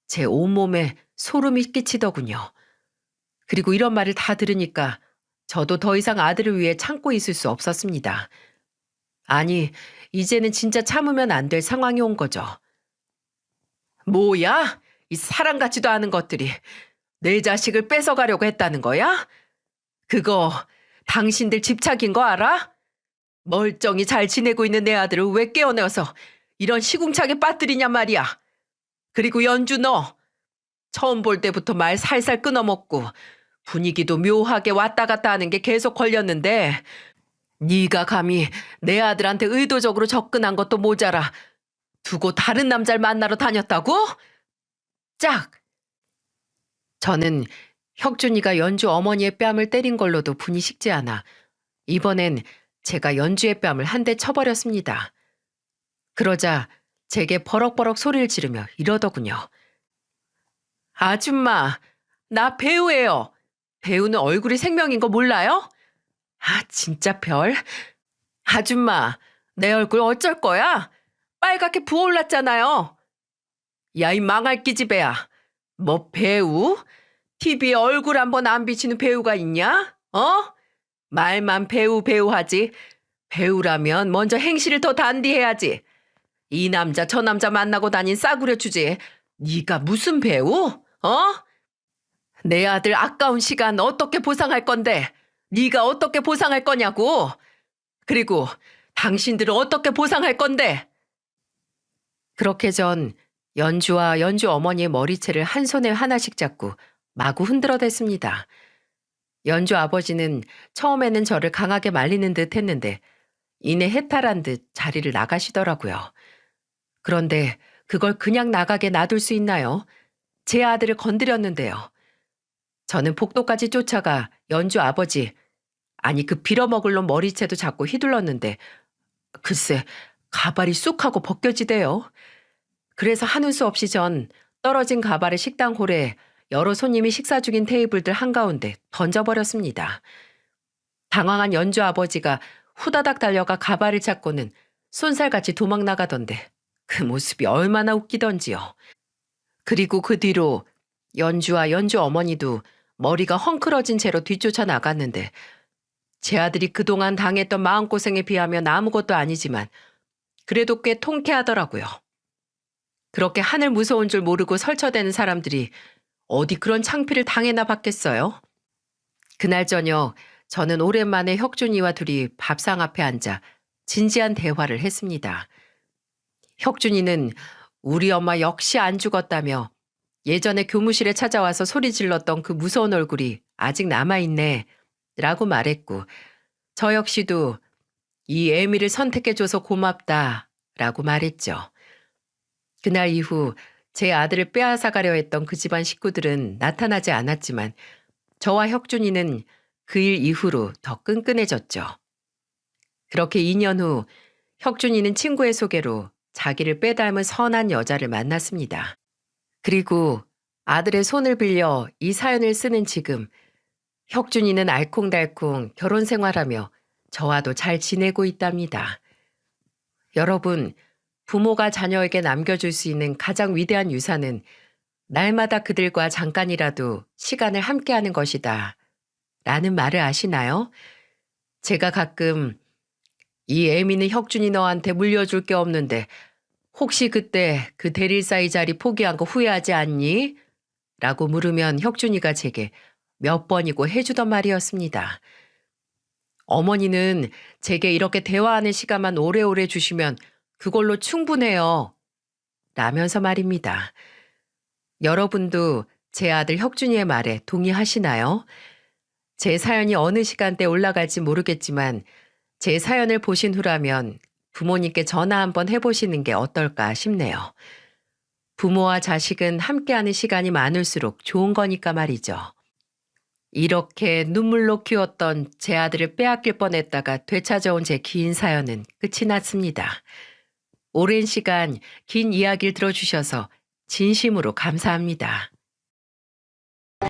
제 온몸에 소름이 끼치더군요. 그리고 이런 말을 다 들으니까 저도 더 이상 아들을 위해 참고 있을 수 없었습니다. 아니, 이제는 진짜 참으면 안 될 상황이 온 거죠. 뭐야? 이 사람 같지도 않은 것들이 내 자식을 뺏어가려고 했다는 거야? 그거 당신들 집착인 거 알아? 멀쩡히 잘 지내고 있는 내 아들을 왜 깨어내어서 이런 시궁창에 빠뜨리냔 말이야. 그리고 연주 너 처음 볼 때부터 말 살살 끊어먹고 분위기도 묘하게 왔다 갔다 하는 게 계속 걸렸는데 네가 감히 내 아들한테 의도적으로 접근한 것도 모자라 두고 다른 남자를 만나러 다녔다고? 짝! 저는 혁준이가 연주 어머니의 뺨을 때린 걸로도 분이 식지 않아 이번엔 제가 연주의 뺨을 한 대 쳐버렸습니다. 그러자 제게 버럭버럭 소리를 지르며 이러더군요. 아줌마, 나 배우예요. 배우는 얼굴이 생명인 거 몰라요? 아, 진짜 별. 아줌마, 내 얼굴 어쩔 거야? 빨갛게 부어올랐잖아요. 야, 이 망할 기집애야. 뭐 배우? TV에 얼굴 한번 안 비치는 배우가 있냐? 어? 말만 배우 하지. 배우라면 먼저 행실을 더 단디해야지. 이 남자 저 남자 만나고 다닌 싸구려 주제에 네가 무슨 배우? 어? 내 아들 아까운 시간 어떻게 보상할 건데? 네가 어떻게 보상할 거냐고? 그리고 당신들은 어떻게 보상할 건데? 그렇게 전 연주와 연주 어머니의 머리채를 한 손에 하나씩 잡고 마구 흔들어댔습니다. 연주 아버지는 처음에는 저를 강하게 말리는 듯 했는데 이내 해탈한 듯 자리를 나가시더라고요. 그런데 그걸 그냥 나가게 놔둘 수 있나요? 제 아들을 건드렸는데요. 저는 복도까지 쫓아가 연주 아버지, 아니 그 빌어먹을 놈 머리채도 잡고 휘둘렀는데 글쎄 가발이 쑥 하고 벗겨지대요. 그래서 하는 수 없이 전 떨어진 가발을 식당 홀에 여러 손님이 식사 중인 테이블들 한가운데 던져버렸습니다. 당황한 연주 아버지가 후다닥 달려가 가발을 찾고는 쏜살같이 도망 나가던데 그 모습이 얼마나 웃기던지요. 그리고 그 뒤로 연주와 연주 어머니도 머리가 헝클어진 채로 뒤쫓아 나갔는데 제 아들이 그동안 당했던 마음고생에 비하면 아무것도 아니지만 그래도 꽤 통쾌하더라고요. 그렇게 하늘 무서운 줄 모르고 설쳐대는 사람들이 어디 그런 창피를 당해나 봤겠어요? 그날 저녁 저는 오랜만에 혁준이와 둘이 밥상 앞에 앉아 진지한 대화를 했습니다. 혁준이는 우리 엄마 역시 안 죽었다며 예전에 교무실에 찾아와서 소리 질렀던 그 무서운 얼굴이 아직 남아있네 라고 말했고 저 역시도 이 애미를 선택해줘서 고맙다 라고 말했죠. 그날 이후 제 아들을 빼앗아가려 했던 그 집안 식구들은 나타나지 않았지만 저와 혁준이는 그 일 이후로 더 끈끈해졌죠. 그렇게 2년 후 혁준이는 친구의 소개로 자기를 빼닮은 선한 여자를 만났습니다. 그리고 아들의 손을 빌려 이 사연을 쓰는 지금 혁준이는 알콩달콩 결혼 생활하며 저와도 잘 지내고 있답니다. 여러분, 부모가 자녀에게 남겨줄 수 있는 가장 위대한 유산은 날마다 그들과 잠깐이라도 시간을 함께하는 것이다. 라는 말을 아시나요? 제가 가끔 이 애미는 혁준이 너한테 물려줄 게 없는데 혹시 그때 그 대릴사이 자리 포기한 거 후회하지 않니? 라고 물으면 혁준이가 제게 몇 번이고 해주던 말이었습니다. 어머니는 제게 이렇게 대화하는 시간만 오래오래 주시면 그걸로 충분해요. 라면서 말입니다. 여러분도 제 아들 혁준이의 말에 동의하시나요? 제 사연이 어느 시간대에 올라갈지 모르겠지만 제 사연을 보신 후라면 부모님께 전화 한번 해보시는 게 어떨까 싶네요. 부모와 자식은 함께하는 시간이 많을수록 좋은 거니까 말이죠. 이렇게 눈물로 키웠던 제 아들을 빼앗길 뻔했다가 되찾아온 제 긴 사연은 끝이 났습니다. 오랜 시간 긴 이야기를 들어주셔서 진심으로 감사합니다.